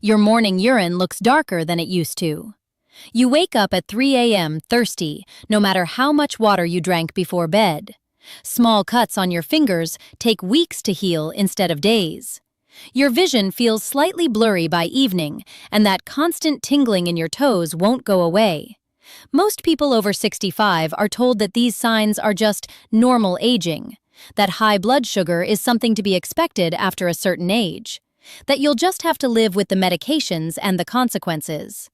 Your morning urine looks darker than it used to. You wake up at 3 a.m. thirsty, no matter how much water you drank before bed. Small cuts on your fingers take weeks to heal instead of days. Your vision feels slightly blurry by evening, and that constant tingling in your toes won't go away. Most people over 65 are told that these signs are just normal aging, that high blood sugar is something to be expected after a certain age, that you'll just have to live with the medications and the consequences.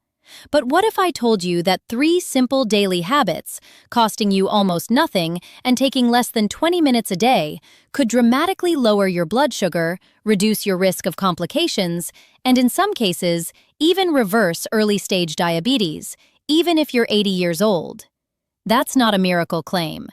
But what if I told you that 3 simple daily habits, costing you almost nothing and taking less than 20 minutes a day, could dramatically lower your blood sugar, reduce your risk of complications, and in some cases, even reverse early-stage diabetes, even if you're 80 years old? That's not a miracle claim.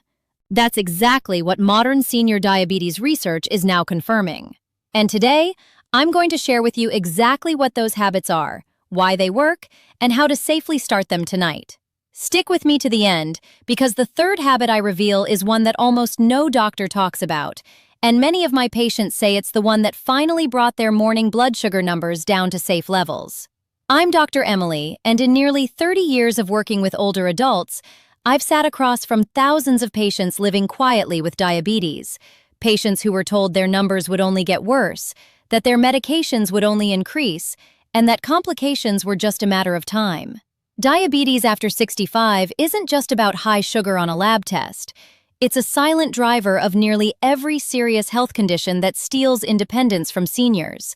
That's exactly what modern senior diabetes research is now confirming. And today, I'm going to share with you exactly what those habits are, why they work, and how to safely start them tonight. Stick with me to the end, because the third habit I reveal is one that almost no doctor talks about, and many of my patients say it's the one that finally brought their morning blood sugar numbers down to safe levels. I'm Dr. Emily, and in nearly 30 years of working with older adults, I've sat across from thousands of patients living quietly with diabetes, patients who were told their numbers would only get worse, that their medications would only increase, and that complications were just a matter of time. Diabetes after 65 isn't just about high sugar on a lab test. It's a silent driver of nearly every serious health condition that steals independence from seniors.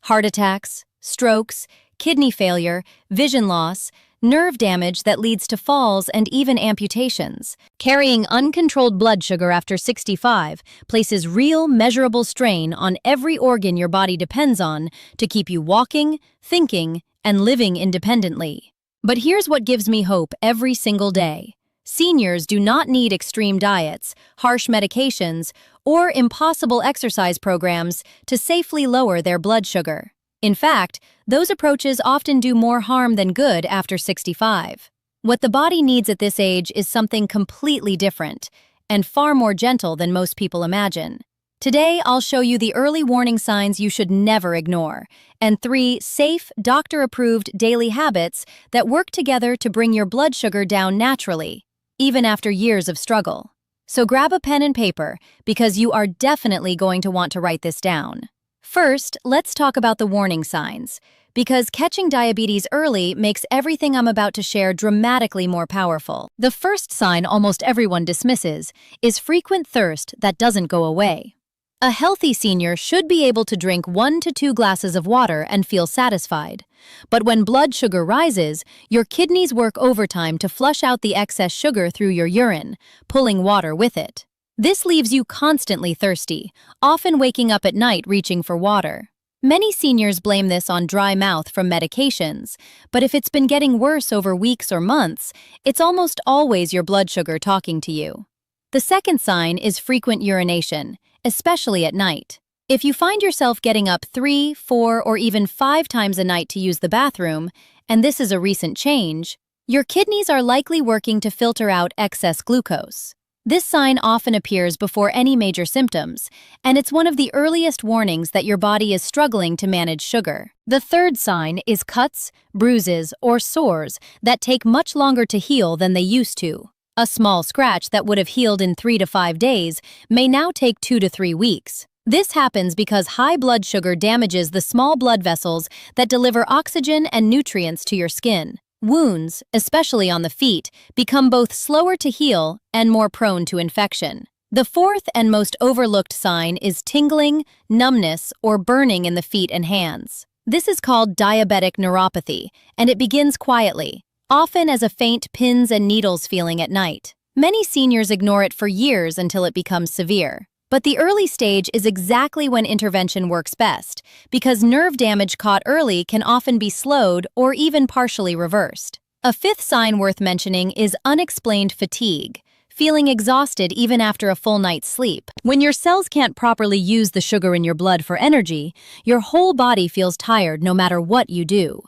Heart attacks, strokes, kidney failure, vision loss, nerve damage that leads to falls and even amputations. Carrying uncontrolled blood sugar after 65 places real, measurable strain on every organ your body depends on to keep you walking, thinking, and living independently. But here's what gives me hope every single day. Seniors do not need extreme diets, harsh medications, or impossible exercise programs to safely lower their blood sugar. In fact, those approaches often do more harm than good after 65. What the body needs at this age is something completely different and far more gentle than most people imagine. Today, I'll show you the early warning signs you should never ignore, and 3 safe, doctor-approved daily habits that work together to bring your blood sugar down naturally, even after years of struggle. So grab a pen and paper, because you are definitely going to want to write this down. First, let's talk about the warning signs, because catching diabetes early makes everything I'm about to share dramatically more powerful. The first sign almost everyone dismisses is frequent thirst that doesn't go away. A healthy senior should be able to drink 1 to 2 glasses of water and feel satisfied. But when blood sugar rises, your kidneys work overtime to flush out the excess sugar through your urine, pulling water with it. This leaves you constantly thirsty, often waking up at night reaching for water. Many seniors blame this on dry mouth from medications, but if it's been getting worse over weeks or months, it's almost always your blood sugar talking to you. The second sign is frequent urination, especially at night. If you find yourself getting up 3, 4, or even 5 times a night to use the bathroom, and this is a recent change, your kidneys are likely working to filter out excess glucose. This sign often appears before any major symptoms, and it's one of the earliest warnings that your body is struggling to manage sugar. The third sign is cuts, bruises, or sores that take much longer to heal than they used to. A small scratch that would have healed in 3 to 5 days may now take 2 to 3 weeks. This happens because high blood sugar damages the small blood vessels that deliver oxygen and nutrients to your skin. Wounds, especially on the feet, become both slower to heal and more prone to infection. The fourth and most overlooked sign is tingling, numbness, or burning in the feet and hands. This is called diabetic neuropathy, and it begins quietly, often as a faint pins and needles feeling at night. Many seniors ignore it for years until it becomes severe. But the early stage is exactly when intervention works best, because nerve damage caught early can often be slowed or even partially reversed. A fifth sign worth mentioning is unexplained fatigue, feeling exhausted even after a full night's sleep. When your cells can't properly use the sugar in your blood for energy, your whole body feels tired no matter what you do.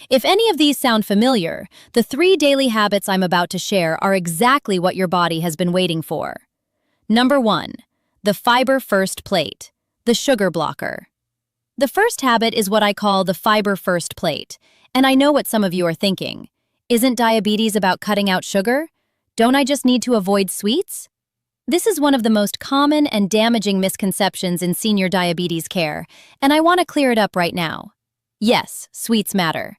If any of these sound familiar, the 3 daily habits I'm about to share are exactly what your body has been waiting for. Number 1. The fiber first plate, the sugar blocker. The first habit is what I call the fiber first plate. And I know what some of you are thinking. Isn't diabetes about cutting out sugar? Don't I just need to avoid sweets? This is one of the most common and damaging misconceptions in senior diabetes care, and I want to clear it up right now. Yes, sweets matter.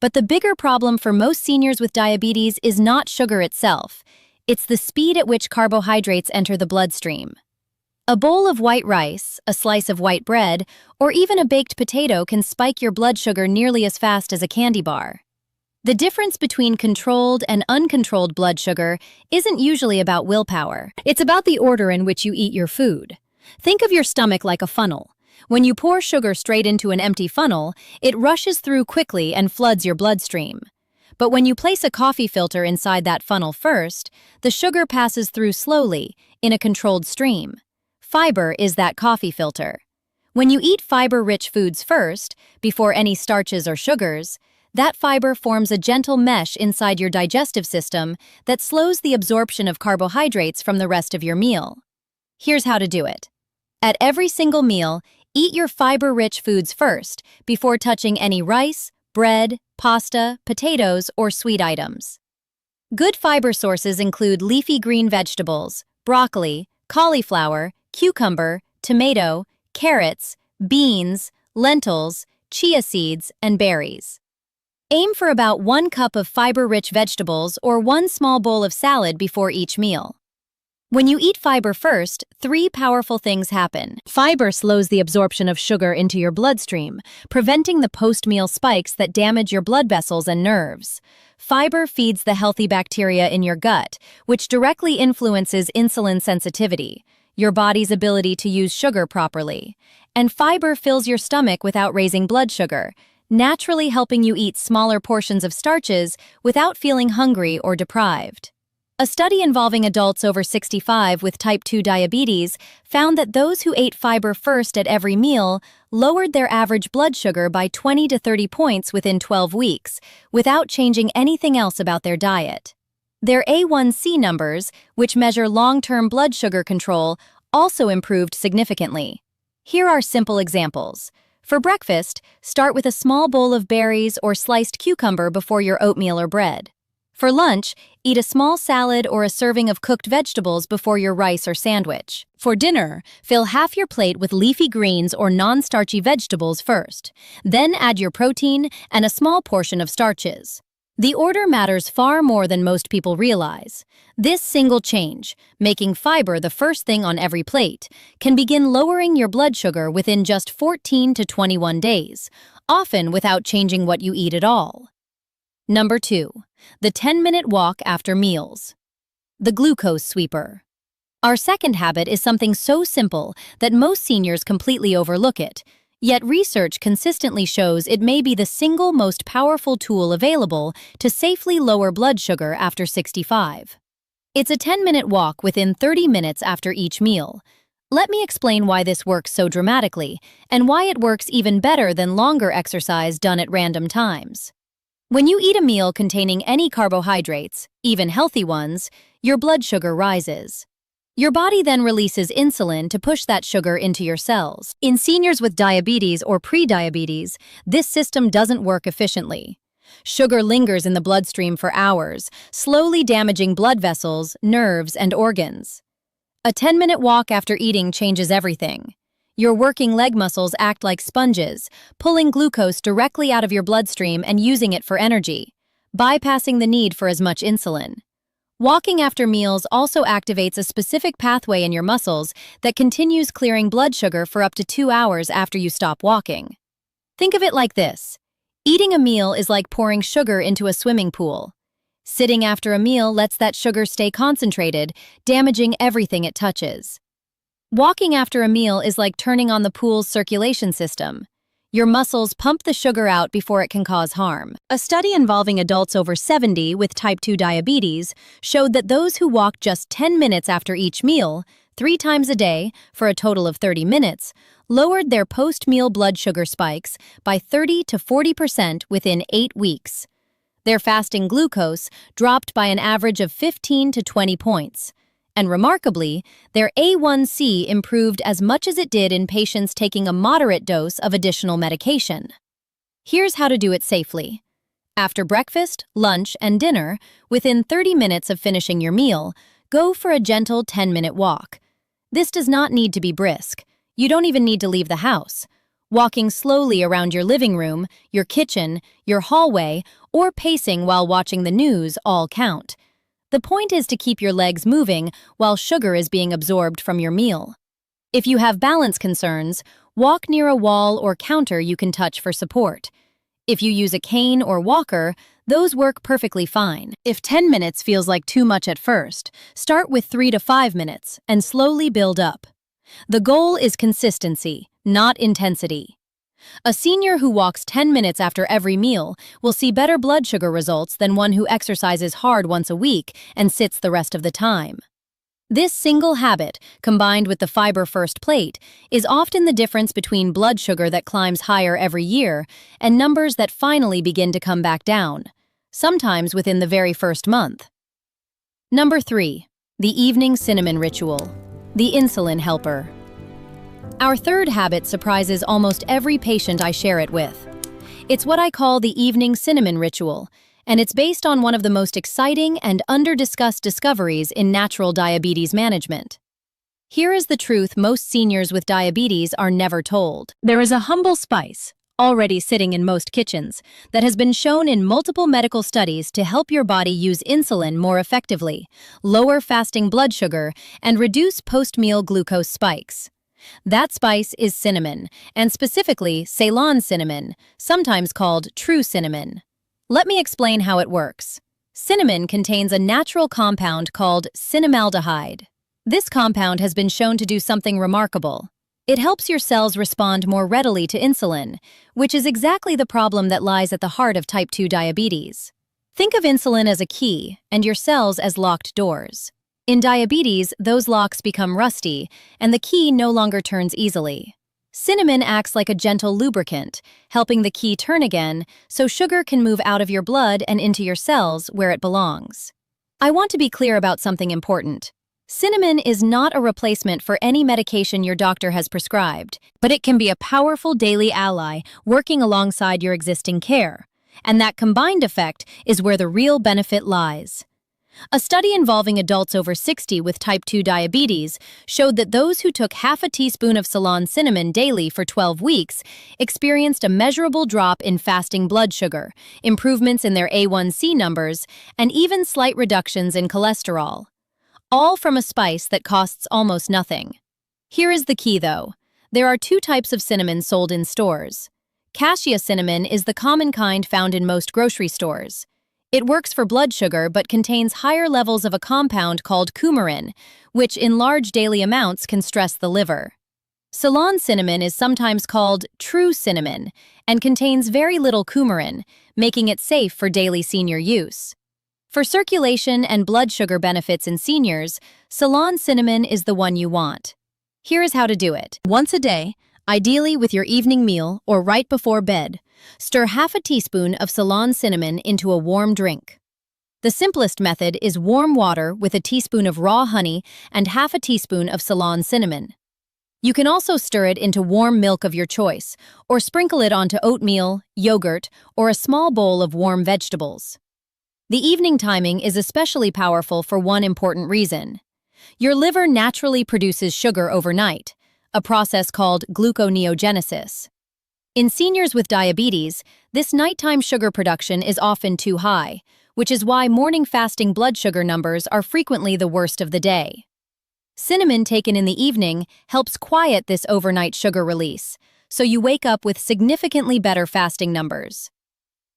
But the bigger problem for most seniors with diabetes is not sugar itself. It's the speed at which carbohydrates enter the bloodstream. A bowl of white rice, a slice of white bread, or even a baked potato can spike your blood sugar nearly as fast as a candy bar. The difference between controlled and uncontrolled blood sugar isn't usually about willpower. It's about the order in which you eat your food. Think of your stomach like a funnel. When you pour sugar straight into an empty funnel, it rushes through quickly and floods your bloodstream. But when you place a coffee filter inside that funnel first, the sugar passes through slowly, in a controlled stream. Fiber is that coffee filter. When you eat fiber-rich foods first, before any starches or sugars, that fiber forms a gentle mesh inside your digestive system that slows the absorption of carbohydrates from the rest of your meal. Here's how to do it. At every single meal, eat your fiber-rich foods first, before touching any rice, bread, pasta, potatoes, or sweet items. Good fiber sources include leafy green vegetables, broccoli, cauliflower, cucumber, tomato, carrots, beans, lentils, chia seeds, and berries. Aim for about 1 cup of fiber-rich vegetables or 1 small bowl of salad before each meal. When you eat fiber first, 3 powerful things happen. Fiber slows the absorption of sugar into your bloodstream, preventing the post-meal spikes that damage your blood vessels and nerves. Fiber feeds the healthy bacteria in your gut, which directly influences insulin sensitivity, your body's ability to use sugar properly. And fiber fills your stomach without raising blood sugar, naturally helping you eat smaller portions of starches without feeling hungry or deprived. A study involving adults over 65 with type 2 diabetes found that those who ate fiber first at every meal lowered their average blood sugar by 20 to 30 points within 12 weeks, without changing anything else about their diet. Their A1C numbers, which measure long-term blood sugar control, also improved significantly. Here are simple examples. For breakfast, start with a small bowl of berries or sliced cucumber before your oatmeal or bread. For lunch, eat a small salad or a serving of cooked vegetables before your rice or sandwich. For dinner, fill half your plate with leafy greens or non-starchy vegetables first. Then add your protein and a small portion of starches. The order matters far more than most people realize. This single change, making fiber the first thing on every plate, can begin lowering your blood sugar within just 14 to 21 days, often without changing what you eat at all. Number 2. The 10-minute walk after meals. The glucose sweeper. Our second habit is something so simple that most seniors completely overlook it. Yet research consistently shows it may be the single most powerful tool available to safely lower blood sugar after 65. It's a 10-minute walk within 30 minutes after each meal. Let me explain why this works so dramatically, and why it works even better than longer exercise done at random times. When you eat a meal containing any carbohydrates, even healthy ones, your blood sugar rises. Your body then releases insulin to push that sugar into your cells. In seniors with diabetes or pre-diabetes, this system doesn't work efficiently. Sugar lingers in the bloodstream for hours, slowly damaging blood vessels, nerves, and organs. A 10-minute walk after eating changes everything. Your working leg muscles act like sponges, pulling glucose directly out of your bloodstream and using it for energy, bypassing the need for as much insulin. Walking after meals also activates a specific pathway in your muscles that continues clearing blood sugar for up to 2 hours after you stop walking. Think of it like this. Eating a meal is like pouring sugar into a swimming pool. Sitting after a meal lets that sugar stay concentrated, damaging everything it touches. Walking after a meal is like turning on the pool's circulation system. Your muscles pump the sugar out before it can cause harm. A study involving adults over 70 with type 2 diabetes showed that those who walked just 10 minutes after each meal, 3 times a day, for a total of 30 minutes, lowered their post-meal blood sugar spikes by 30 to 40% within 8 weeks. Their fasting glucose dropped by an average of 15 to 20 points. And remarkably, their A1C improved as much as it did in patients taking a moderate dose of additional medication. Here's how to do it safely. After breakfast, lunch, and dinner, within 30 minutes of finishing your meal, go for a gentle 10-minute walk. This does not need to be brisk. You don't even need to leave the house. Walking slowly around your living room, your kitchen, your hallway, or pacing while watching the news all count. The point is to keep your legs moving while sugar is being absorbed from your meal. If you have balance concerns, walk near a wall or counter you can touch for support. If you use a cane or walker, those work perfectly fine. If 10 minutes feels like too much at first, start with 3 to 5 minutes and slowly build up. The goal is consistency, not intensity. A senior who walks 10 minutes after every meal will see better blood sugar results than one who exercises hard once a week and sits the rest of the time. This single habit, combined with the fiber-first plate, is often the difference between blood sugar that climbs higher every year and numbers that finally begin to come back down, sometimes within the very first month. Number 3. The evening cinnamon ritual. The insulin helper. Our third habit surprises almost every patient I share it with. It's what I call the evening cinnamon ritual, and it's based on one of the most exciting and under-discussed discoveries in natural diabetes management. Here is the truth most seniors with diabetes are never told. There is a humble spice, already sitting in most kitchens, that has been shown in multiple medical studies to help your body use insulin more effectively, lower fasting blood sugar, and reduce post-meal glucose spikes. That spice is cinnamon, and specifically Ceylon cinnamon, sometimes called true cinnamon. Let me explain how it works. Cinnamon contains a natural compound called cinnamaldehyde. This compound has been shown to do something remarkable. It helps your cells respond more readily to insulin, which is exactly the problem that lies at the heart of type 2 diabetes. Think of insulin as a key and your cells as locked doors. In diabetes, those locks become rusty, and the key no longer turns easily. Cinnamon acts like a gentle lubricant, helping the key turn again so sugar can move out of your blood and into your cells where it belongs. I want to be clear about something important. Cinnamon is not a replacement for any medication your doctor has prescribed, but it can be a powerful daily ally working alongside your existing care. And that combined effect is where the real benefit lies. A study involving adults over 60 with type 2 diabetes showed that those who took half a teaspoon of Ceylon cinnamon daily for 12 weeks experienced a measurable drop in fasting blood sugar, improvements in their A1C numbers, and even slight reductions in cholesterol. All from a spice that costs almost nothing. Here is the key, though. There are 2 types of cinnamon sold in stores. Cassia cinnamon is the common kind found in most grocery stores. It works for blood sugar but contains higher levels of a compound called coumarin, which in large daily amounts can stress the liver. Ceylon cinnamon is sometimes called true cinnamon and contains very little coumarin, making it safe for daily senior use. For circulation and blood sugar benefits in seniors, Ceylon cinnamon is the one you want. Here is how to do it. Once a day, ideally with your evening meal or right before bed, stir half a teaspoon of Ceylon cinnamon into a warm drink. The simplest method is warm water with a teaspoon of raw honey and half a teaspoon of Ceylon cinnamon. You can also stir it into warm milk of your choice, or sprinkle it onto oatmeal, yogurt, or a small bowl of warm vegetables. The evening timing is especially powerful for one important reason. Your liver naturally produces sugar overnight, a process called gluconeogenesis. In seniors with diabetes, this nighttime sugar production is often too high, which is why morning fasting blood sugar numbers are frequently the worst of the day. Cinnamon taken in the evening helps quiet this overnight sugar release, so you wake up with significantly better fasting numbers.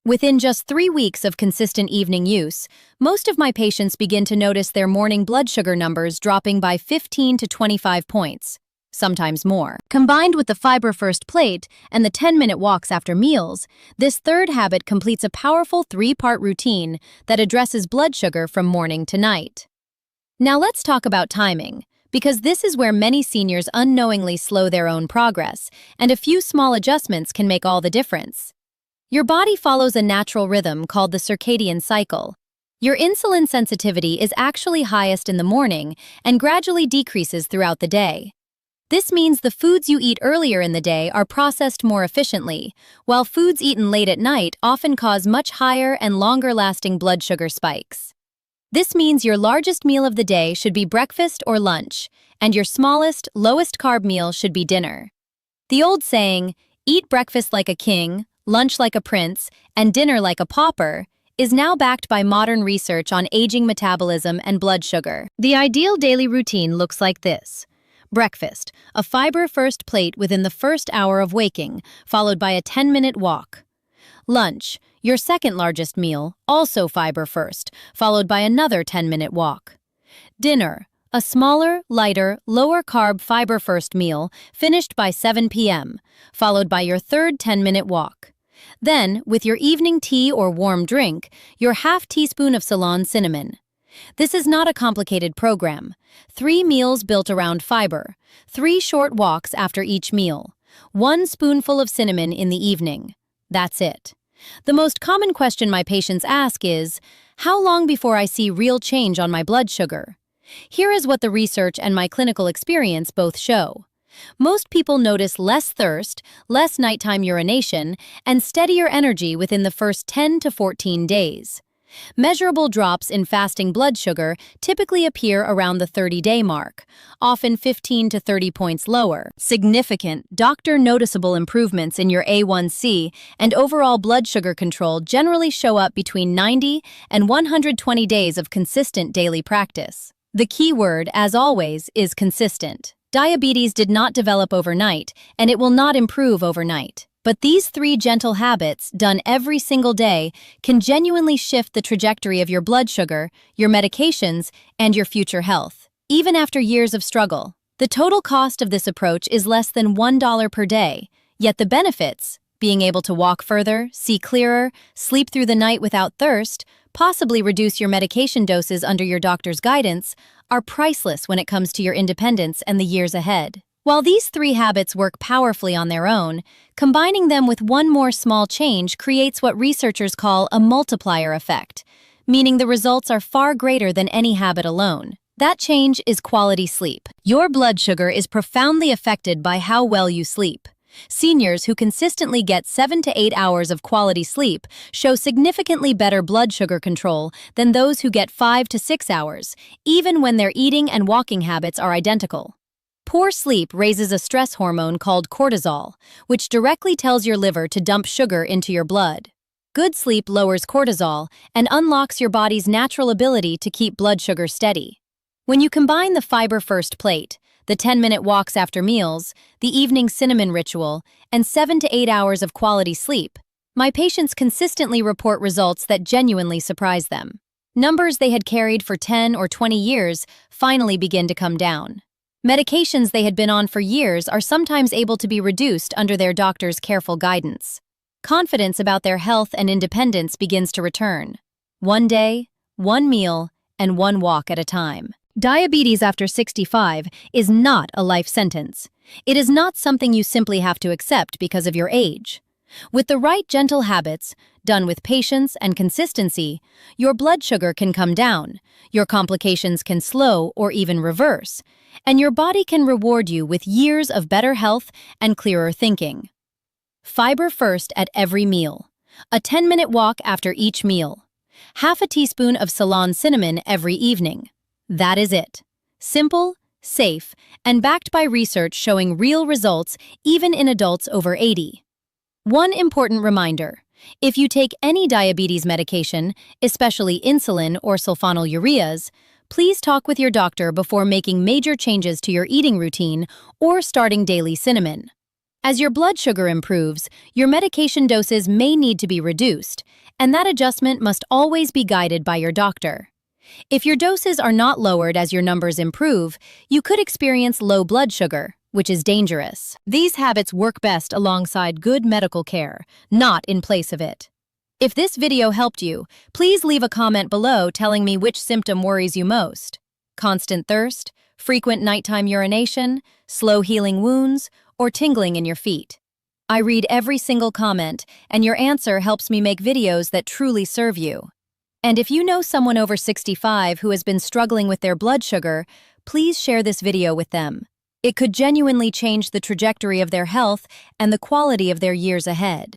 Within just 3 weeks of consistent evening use, most of my patients begin to notice their morning blood sugar numbers dropping by 15 to 25 points. Sometimes more. Combined with the fiber-first plate and the 10-minute walks after meals, this third habit completes a powerful 3-part routine that addresses blood sugar from morning to night. Now let's talk about timing, because this is where many seniors unknowingly slow their own progress, and a few small adjustments can make all the difference. Your body follows a natural rhythm called the circadian cycle. Your insulin sensitivity is actually highest in the morning and gradually decreases throughout the day. This means the foods you eat earlier in the day are processed more efficiently, while foods eaten late at night often cause much higher and longer-lasting blood sugar spikes. This means your largest meal of the day should be breakfast or lunch, and your smallest, lowest-carb meal should be dinner. The old saying, "Eat breakfast like a king, lunch like a prince, and dinner like a pauper," is now backed by modern research on aging metabolism and blood sugar. The ideal daily routine looks like this. Breakfast, a fiber-first plate within the first hour of waking, followed by a 10-minute walk. Lunch, your second largest meal, also fiber-first, followed by another 10-minute walk. Dinner, a smaller, lighter, lower-carb fiber-first meal, finished by 7 p.m., followed by your third 10-minute walk. Then, with your evening tea or warm drink, your half teaspoon of Ceylon cinnamon. This is not a complicated program. 3 meals built around fiber, 3 short walks after each meal, 1 spoonful of cinnamon in the evening. That's it. The most common question my patients ask is, how long before I see real change on my blood sugar? Here is what the research and my clinical experience both show. Most people notice less thirst, less nighttime urination, and steadier energy within the first 10 to 14 days. Measurable drops in fasting blood sugar typically appear around the 30-day mark, often 15 to 30 points lower. Significant, doctor-noticeable improvements in your A1C and overall blood sugar control generally show up between 90 and 120 days of consistent daily practice. The key word, as always, is consistent. Diabetes did not develop overnight, and it will not improve overnight. But these 3 gentle habits, done every single day, can genuinely shift the trajectory of your blood sugar, your medications, and your future health, even after years of struggle. The total cost of this approach is less than $1 per day, yet the benefits, being able to walk further, see clearer, sleep through the night without thirst, possibly reduce your medication doses under your doctor's guidance, are priceless when it comes to your independence and the years ahead. While these 3 habits work powerfully on their own, combining them with one more small change creates what researchers call a multiplier effect, meaning the results are far greater than any habit alone. That change is quality sleep. Your blood sugar is profoundly affected by how well you sleep. Seniors who consistently get 7 to 8 hours of quality sleep show significantly better blood sugar control than those who get 5 to 6 hours, even when their eating and walking habits are identical. Poor sleep raises a stress hormone called cortisol, which directly tells your liver to dump sugar into your blood. Good sleep lowers cortisol and unlocks your body's natural ability to keep blood sugar steady. When you combine the fiber-first plate, the 10-minute walks after meals, the evening cinnamon ritual, and 7 to 8 hours of quality sleep, my patients consistently report results that genuinely surprise them. Numbers they had carried for 10 or 20 years finally begin to come down. Medications they had been on for years are sometimes able to be reduced under their doctor's careful guidance. Confidence about their health and independence begins to return. 1 day, 1 meal, and 1 walk at a time. Diabetes after 65 is not a life sentence. It is not something you simply have to accept because of your age. With the right gentle habits, done with patience and consistency, your blood sugar can come down, your complications can slow or even reverse, and your body can reward you with years of better health and clearer thinking. Fiber first at every meal. A 10-minute walk after each meal. Half a teaspoon of Ceylon cinnamon every evening. That is it. Simple, safe, and backed by research showing real results even in adults over 80. One important reminder. If you take any diabetes medication, especially insulin or sulfonylureas, please talk with your doctor before making major changes to your eating routine or starting daily cinnamon. As your blood sugar improves, your medication doses may need to be reduced, and that adjustment must always be guided by your doctor. If your doses are not lowered as your numbers improve, you could experience low blood sugar, which is dangerous. These habits work best alongside good medical care, not in place of it. If this video helped you, please leave a comment below telling me which symptom worries you most. Constant thirst, frequent nighttime urination, slow healing wounds, or tingling in your feet. I read every single comment, and your answer helps me make videos that truly serve you. And if you know someone over 65 who has been struggling with their blood sugar, please share this video with them. It could genuinely change the trajectory of their health and the quality of their years ahead.